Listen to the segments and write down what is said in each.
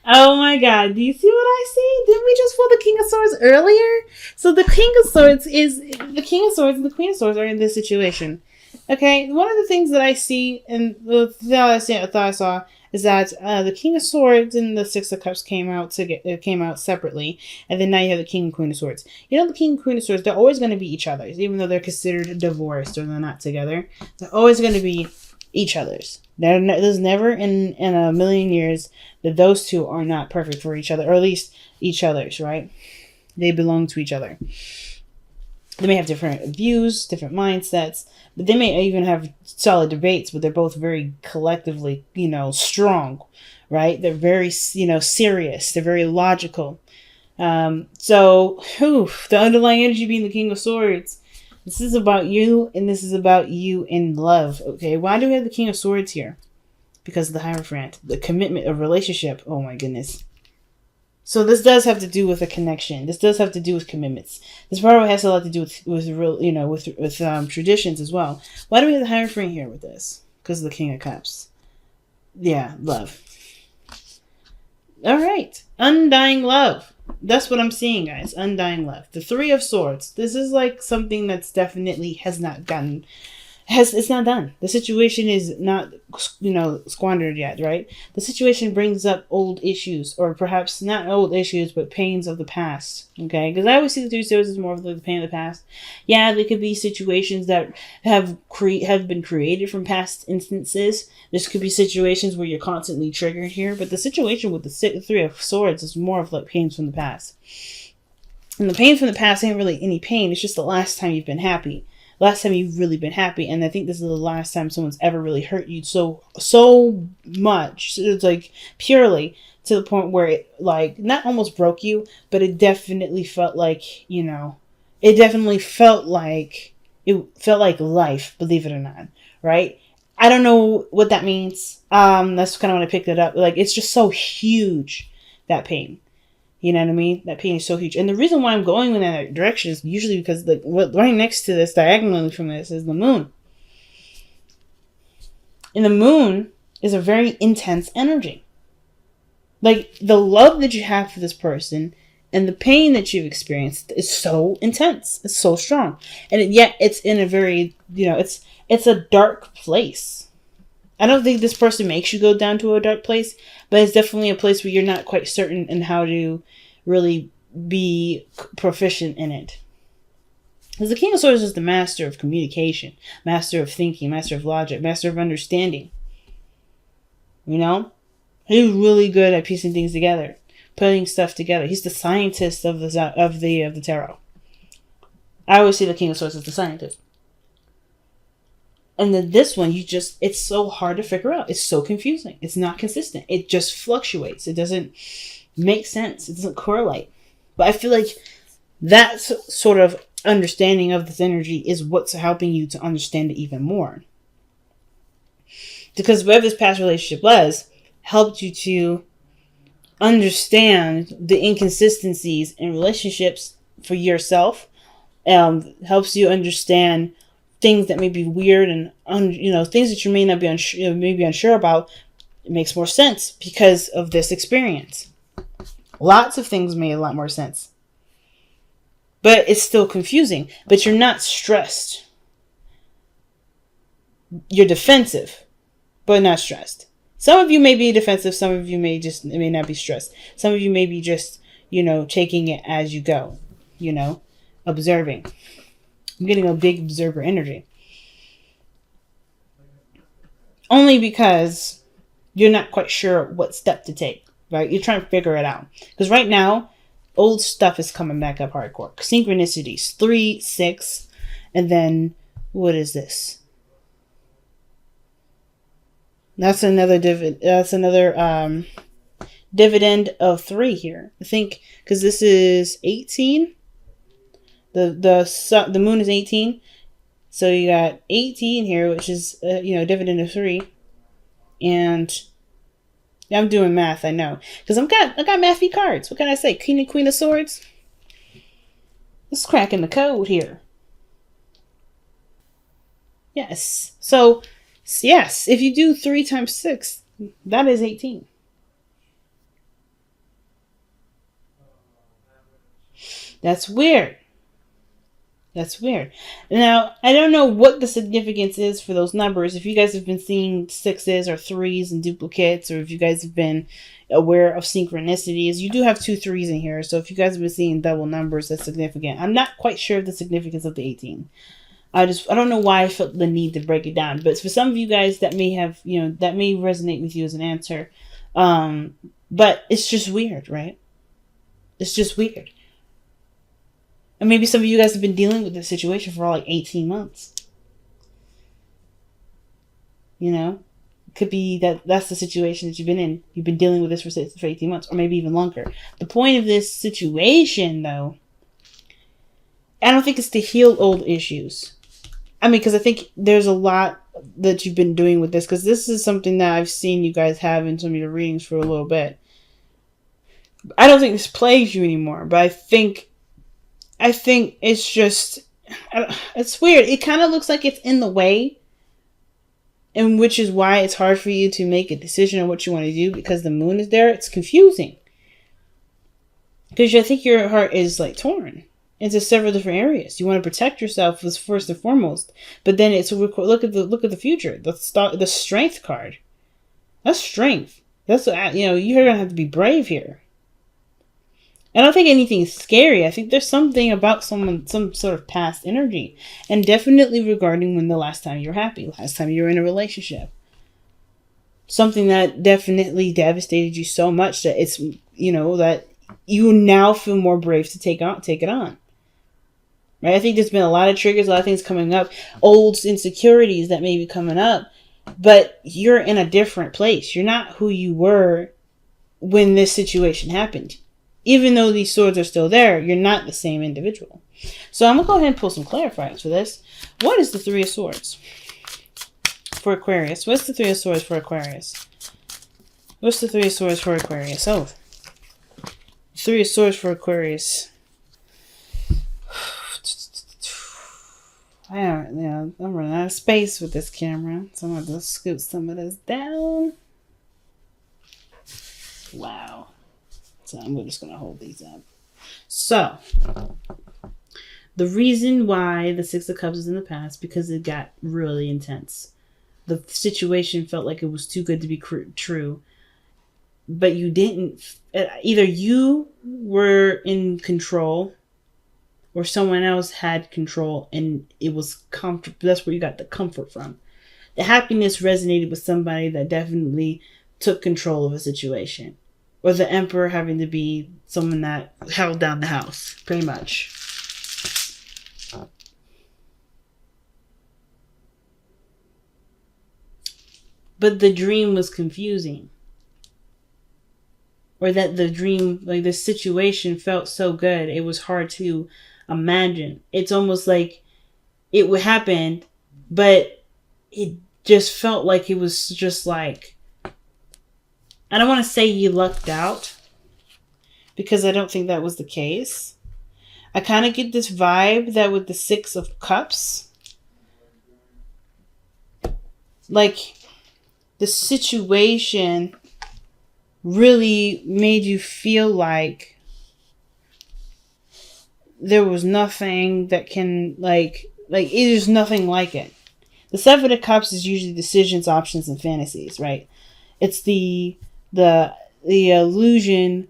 Oh my god, do you see what I see? Didn't we just pull the King of Swords earlier? So the King of Swords is the King of Swords and the Queen of Swords are in this situation. Okay, one of the things that I see and the thought I saw is that the King of Swords and the Six of Cups came out separately, and then now you have the King and Queen of Swords. You know, the King and Queen of Swords, they're always going to be each other's, even though they're considered divorced or they're not together. They're always going to be each other's. There's never in a million years that those two are not perfect for each other, or at least each other's, right? They belong to each other. They may have different views, different mindsets, but they may even have solid debates, but they're both very collectively, strong, right? They're very, serious. They're very logical. The underlying energy being the King of Swords. This is about you, and this is about you in love, okay? Why do we have the King of Swords here? Because of the Hierophant, the commitment of relationship. Oh my goodness. So this does have to do with a connection. This does have to do with commitments. This probably has a lot to do with real, with traditions as well. Why do we have the Hierophant here with this? Because of the King of Cups. Yeah, love. All right, undying love. That's what I'm seeing, guys. Undying love. The Three of Swords. This is like something that's definitely has not gotten it's not done. The situation is not, squandered yet, right? The situation brings up old issues, or perhaps not old issues, but pains of the past, okay? Because I always see the Three of Swords as more of the pain of the past. Yeah, there could be situations that have been created from past instances. This could be situations where you're constantly triggered here, but the situation with the Three of Swords is more of like pains from the past. And the pain from the past ain't really any pain. It's just the last time you've been happy. Last time you've really been happy, and I think this is the last time someone's ever really hurt you so much. So it's like purely to the point where it like not almost broke you, but it definitely felt like it felt like life. Believe it or not, right? I don't know what that means. That's kind of when I picked it up. Like it's just so huge, that pain. You know what I mean? That pain is so huge. And the reason why I'm going in that direction is usually because right next to this, diagonally from this, is the moon. And the moon is a very intense energy. Like the love that you have for this person and the pain that you've experienced is so intense. It's so strong. And yet it's in a very, it's a dark place. I don't think this person makes you go down to a dark place, but it's definitely a place where you're not quite certain in how to really be proficient in it. Because the King of Swords is the master of communication, master of thinking, master of logic, master of understanding. He's really good at piecing things together, putting stuff together. He's the scientist of the tarot. I always see the King of Swords as the scientist. And then this one, it's so hard to figure out. It's so confusing. It's not consistent. It just fluctuates. It doesn't make sense. It doesn't correlate. But I feel like that sort of understanding of this energy is what's helping you to understand it even more. Because whatever this past relationship was, helped you to understand the inconsistencies in relationships for yourself. Helps you understand things that may be weird and things that you may not be unsure about. It makes more sense because of this experience. Lots of things made a lot more sense, but it's still confusing. But you're not stressed. You're defensive, but not stressed. Some of you may be defensive. Some of you may not be stressed. Some of you may be just taking it as you go. Observing. I'm getting a big observer energy. Only because you're not quite sure what step to take, right? You're trying to figure it out. Because right now, old stuff is coming back up hardcore. Synchronicities. 3, 6, and then, what is this? That's another dividend of 3 here. I think, because this is 18. The moon is 18, so you got 18 here, which is dividend of 3, and I'm doing math. I know because I got mathy cards. What can I say? King and Queen of Swords. Let's cracking the code here. Yes. So yes, if you do 3 times 6, that is 18. That's weird. That's weird. Now, I don't know what the significance is for those numbers. If you guys have been seeing sixes or threes and duplicates, or if you guys have been aware of synchronicities, you do have 2 threes in here. So if you guys have been seeing double numbers, that's significant. I'm not quite sure of the significance of the 18. I don't know why I felt the need to break it down. But for some of you guys, that may have, that may resonate with you as an answer. But it's just weird, right? It's just weird. And maybe some of you guys have been dealing with this situation for like 18 months. It could be that's the situation that you've been in. You've been dealing with this for 18 months, or maybe even longer. The point of this situation, though, I don't think it's to heal old issues. Because I think there's a lot that you've been doing with this, because this is something that I've seen you guys have in some of your readings for a little bit. I don't think this plagues you anymore, but I think it's just, it's weird. It kind of looks like it's in the way, and which is why it's hard for you to make a decision on what you want to do, because the moon is there. It's confusing. Because I think your heart is like torn into several different areas. You want to protect yourself as first and foremost, but then it's look at the future. The strength card. That's strength. That's you're gonna have to be brave here. I don't think anything scary. I think there's something about some sort of past energy. And definitely regarding when the last time you were happy, last time you were in a relationship. Something that definitely devastated you so much that it's, that you now feel more brave to take it on. Right? I think there's been a lot of triggers, a lot of things coming up, old insecurities that may be coming up, but you're in a different place. You're not who you were when this situation happened. Even though these swords are still there, you're not the same individual. So I'm going to go ahead and pull some clarifiers for this. What is the Three of Swords for Aquarius? What's the Three of Swords for Aquarius? What's the Three of Swords for Aquarius? Oh, Three of Swords for Aquarius. I'm running out of space with this camera, so I'm going to scoot some of this down. Wow. So I'm just going to hold these up. So, the reason why the Six of Cups is in the past, because it got really intense. The situation felt like it was too good to be true. But you didn't. Either you were in control, or someone else had control, and it was comfortable. That's where you got the comfort from. The happiness resonated with somebody that definitely took control of a situation. Or the emperor having to be someone that held down the house, pretty much. But the dream was confusing. Or that the dream, like the situation felt so good, it was hard to imagine. It's almost like it would happen, but it just felt like it was just like, I don't want to say you lucked out, because I don't think that was the case. I kind of get this vibe that with the Six of Cups, like the situation really made you feel like there was nothing that can, like it is nothing like it. The Seven of Cups is usually decisions, options, and fantasies, right? It's the illusion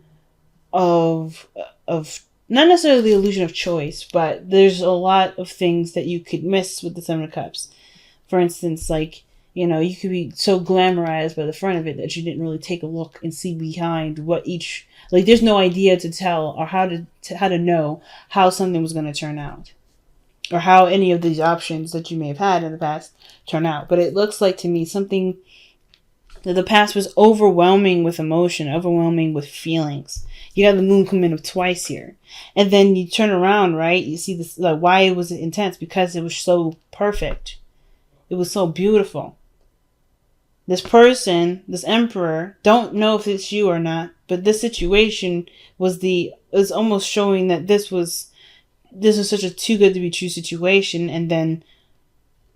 of not necessarily the illusion of choice, but there's a lot of things that you could miss with the Seven of Cups. For instance, like, you could be so glamorized by the front of it that you didn't really take a look and see behind what each, like, there's no idea to tell or how to know how something was going to turn out, or how any of these options that you may have had in the past turn out. But it looks like to me something that the past was overwhelming with emotion, overwhelming with feelings. You got the moon come in twice here. And then you turn around, right? You see this, like, why was it intense? Because it was so perfect. It was so beautiful. This person, this emperor, don't know if it's you or not, but this situation was almost showing that this was such a too good to be true situation, and then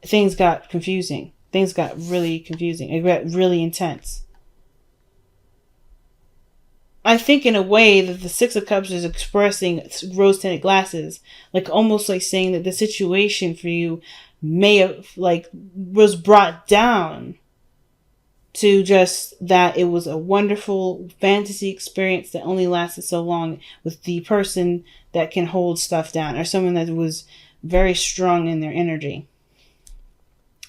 things got confusing. Things got really confusing. It got really intense. I think in a way that the Six of Cups is expressing rose-tinted glasses, like almost like saying that the situation for you may have like was brought down to just that it was a wonderful fantasy experience that only lasted so long with the person that can hold stuff down, or someone that was very strong in their energy.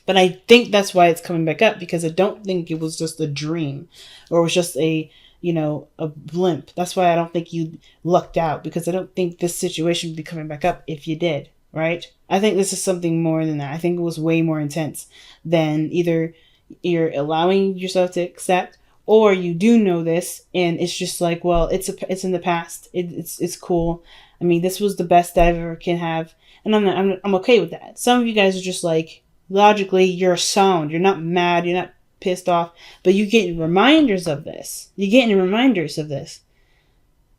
But I think that's why it's coming back up, because I don't think it was just a dream or it was just a blimp. That's why I don't think you lucked out, because I don't think this situation would be coming back up if you did, right? I think this is something more than that. I think it was way more intense than either you're allowing yourself to accept, or you do know this and it's just like, well, it's in the past. It's cool. I mean, this was the best I ever can have, and I'm okay with that. Some of you guys are just like, logically, you're sound. You're not mad. You're not pissed off, but you get reminders of this. You're getting reminders of this.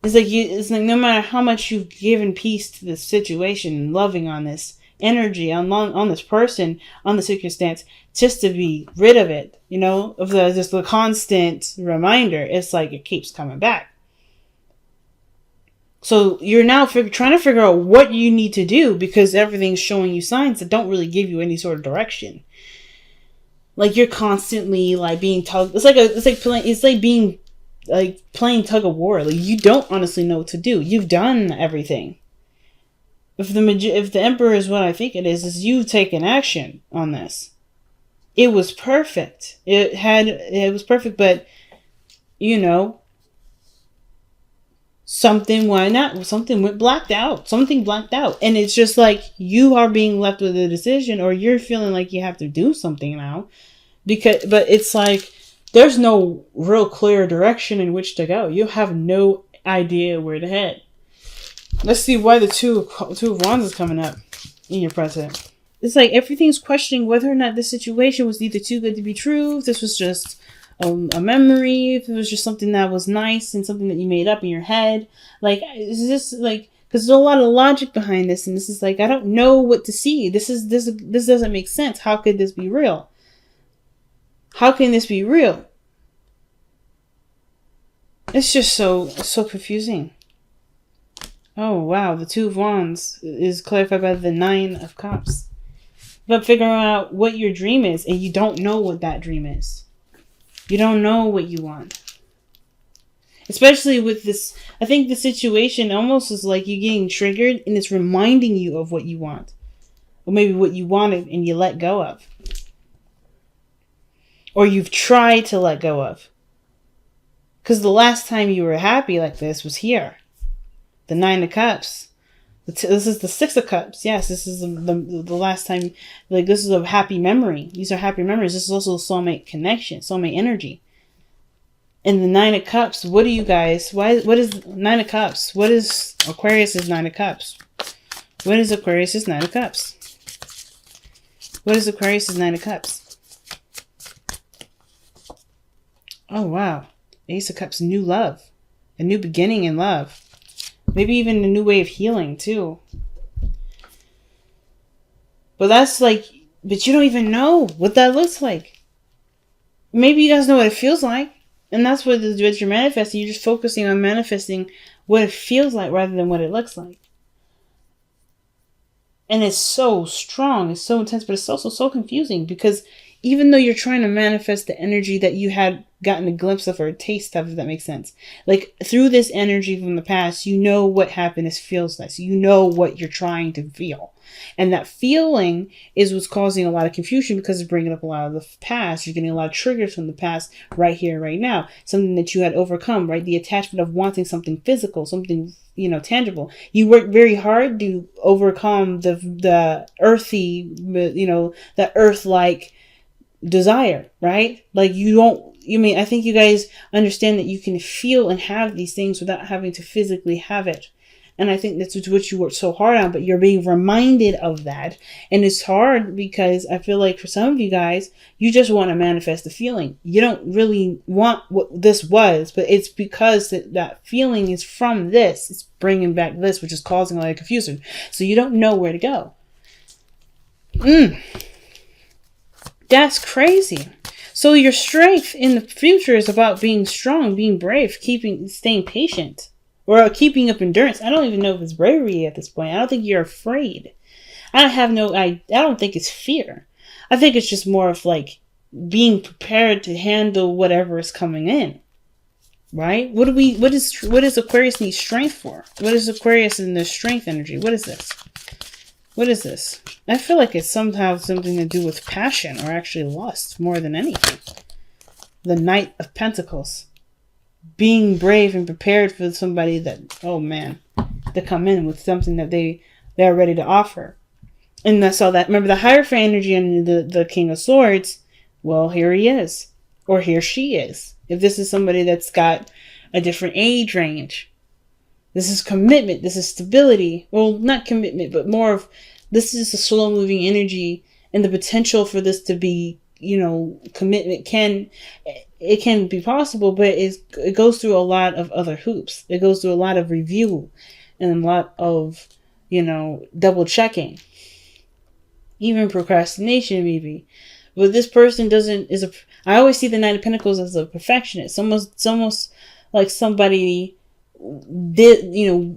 It's like no matter how much you've given peace to this situation, loving on this energy, on this person, on the circumstance, just to be rid of it, of the constant reminder, it's like it keeps coming back. So you're now trying to figure out what you need to do, because everything's showing you signs that don't really give you any sort of direction. Like you're constantly like being tugged. It's like being like playing tug of war. Like you don't honestly know what to do. You've done everything. If the Emperor is what I think it is you've taken action on this. It was perfect. It was perfect, but something went blacked out. Something blacked out. And it's just like you are being left with a decision, or you're feeling like you have to do something now. But it's like there's no real clear direction in which to go. You have no idea where to head. Let's see why the two of Wands is coming up in your present. It's like everything's questioning whether or not this situation was either too good to be true, if this was just a memory, if it was just something that was nice and something that you made up in your head. Like, is this like, because there's a lot of logic behind this, and this is like, I don't know what to see. This doesn't make sense. How could this be real? How can this be real? It's just so confusing. Oh, wow. The Two of Wands is clarified by the Nine of Cups. But figuring out what your dream is, and you don't know what that dream is. You don't know what you want. Especially with this, I think the situation almost is like you getting triggered, and it's reminding you of what you want. Or maybe what you wanted and you let go of. Or you've tried to let go of. Because the last time you were happy like this was here. The Nine of Cups. This is the Six of Cups. Yes, this is the last time. Like, this is a happy memory. These are happy memories. This is also a soulmate connection, soulmate energy. And the Nine of Cups. What do you guys? What is Nine of Cups? What is Aquarius's Nine of Cups? What is Aquarius's Nine of Cups? What is Aquarius's Nine of Cups? Oh wow, Ace of Cups. New love, a new beginning in love. Maybe even a new way of healing, too. But that's like, but you don't even know what that looks like. Maybe you guys know what it feels like. And that's what you're manifesting. You're just focusing on manifesting what it feels like rather than what it looks like. And it's so strong. It's so intense, but it's also so confusing, because even though you're trying to manifest the energy that you had gotten a glimpse of or a taste of, if that makes sense. Like, through this energy from the past, you know what happiness feels like. So you know what you're trying to feel. And that feeling is what's causing a lot of confusion, because it's bringing up a lot of the past. You're getting a lot of triggers from the past right here, right now. Something that you had overcome, right? The attachment of wanting something physical, something, tangible. You worked very hard to overcome the earthy, the earth-like desire, right? Like, I think you guys understand that you can feel and have these things without having to physically have it. And I think that's what you worked so hard on, but you're being reminded of that. And it's hard because I feel like for some of you guys, you just want to manifest the feeling. You don't really want what this was, but it's because that feeling is from this. It's bringing back this, which is causing a lot of confusion. So you don't know where to go. That's crazy. So your strength in the future is about being strong, being brave, staying patient, or keeping up endurance. I don't even know if it's bravery at this point. I don't think you're afraid. I don't think it's fear. I think it's just more of like being prepared to handle whatever is coming in. Right? What does Aquarius need strength for? What is Aquarius in the strength energy? What is this? What is this? I feel like it's somehow something to do with passion or actually lust more than anything. The Knight of Pentacles. Being brave and prepared for somebody that, oh man, to come in with something that they're ready to offer. And that's all that. Remember the Hierophant energy and the King of Swords. Well, here he is. Or here she is. If this is somebody that's got a different age range. This is commitment. This is stability. Well, not commitment, but more of this is a slow moving energy, and the potential for this to be, commitment can be possible, but it goes through a lot of other hoops. It goes through a lot of review and a lot of, double checking, even procrastination maybe. But this person I always see the Knight of Pentacles as a perfectionist. It's almost like somebody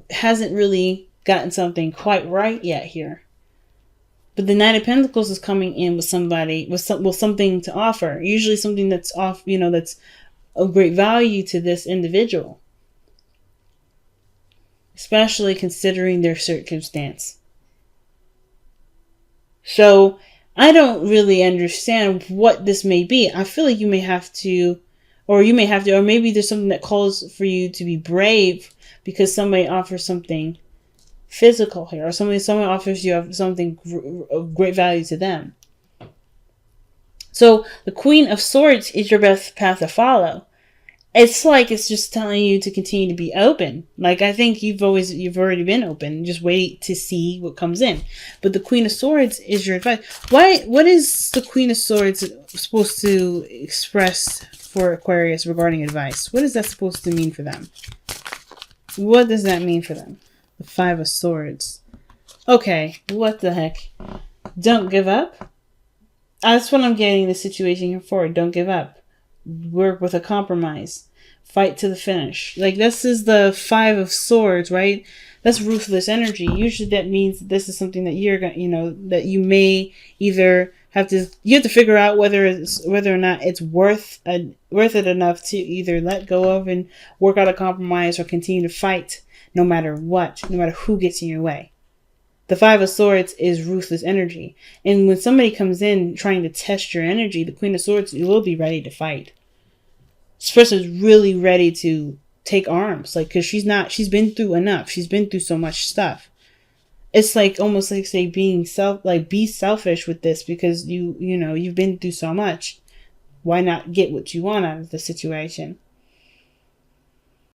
hasn't really gotten something quite right yet here. But the Knight of Pentacles is coming in with somebody with something to offer. Usually something that's that's of great value to this individual. Especially considering their circumstance. So I don't really understand what this may be. I feel like you may have to, or maybe there's something that calls for you to be brave because somebody offers something physical here, or someone offers you something of great value to them. So the Queen of Swords is your best path to follow. It's just telling you to continue to be open. Like, I think you've already been open. Just wait to see what comes in. But the Queen of Swords is your advice. What is the Queen of Swords supposed to express for Aquarius regarding advice? What is that supposed to mean for them? What does that mean for them? The Five of Swords. Okay, what the heck? Don't give up? That's what I'm getting the situation here for. Don't give up. Work with a compromise. Fight to the finish. Like, this is the Five of Swords, right? That's ruthless energy. Usually that means this is something that you're going, that you may either have to figure out whether or not it's worth it enough to either let go of and work out a compromise, or continue to fight no matter what, no matter who gets in your way. The Five of Swords is ruthless energy. And when somebody comes in trying to test your energy, the Queen of Swords, you will be ready to fight. This person is really ready to take arms. Like, because she's been through enough. She's been through so much stuff. It's like almost like say be selfish with this, because you've been through so much. Why not get what you want out of the situation?